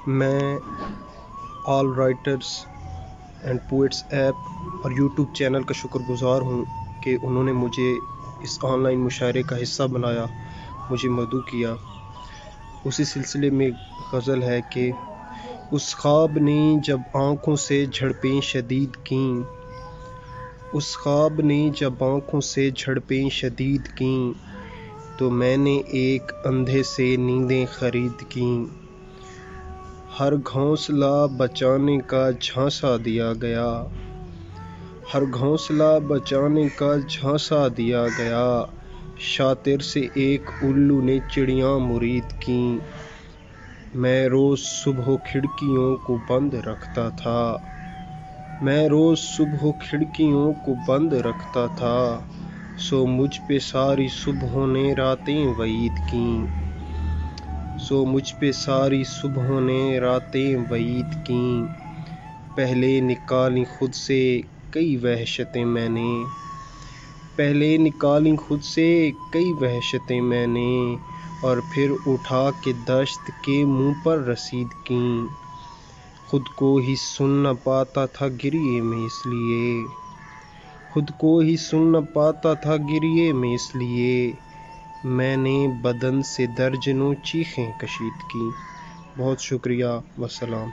میں آل writers and poets app اور YouTube channel کا شکر گزار ہوں کہ انہوں نے مجھے اس آن لائن مشاعرے کا حصہ بنایا، مجھے مدعو کیا۔ اسی سلسلے میں غزل ہے کہ اس خواب نے جب آنکھوں سے جھڑپیں شدید کیں، اس خواب نے جب آنکھوں سے جھڑپیں شدید کیں، تو میں نے ایک اندھے سے نیندیں خرید کیں۔ ہر گھونسلہ بچانے کا جھانسا دیا گیا، ہر گھونسلہ بچانے کا جھانسا دیا گیا، شاطر سے ایک الو نے چڑیاں مرید کیں۔ میں روز صبح کھڑکیوں کو بند رکھتا تھا، میں روز صبح کھڑکیوں کو بند رکھتا تھا، سو مجھ پہ ساری صبحوں نے راتیں وعید کیں، سو مجھ پہ ساری صبحوں نے راتیں وعید کیں۔ پہلے نکالی خود سے کئی وحشتیں میں نے، پہلے نکالی خود سے کئی وحشتیں میں نے، اور پھر اٹھا کے دشت کے منہ پر رسید کیں۔ خود کو ہی سن نہ پاتا تھا گریے میں اس لیے، خود کو ہی سن نہ پاتا تھا گریے میں اس لیے، میں نے بدن سے درجنوں چیخیں کشید کیں۔ بہت شکریہ، والسلام۔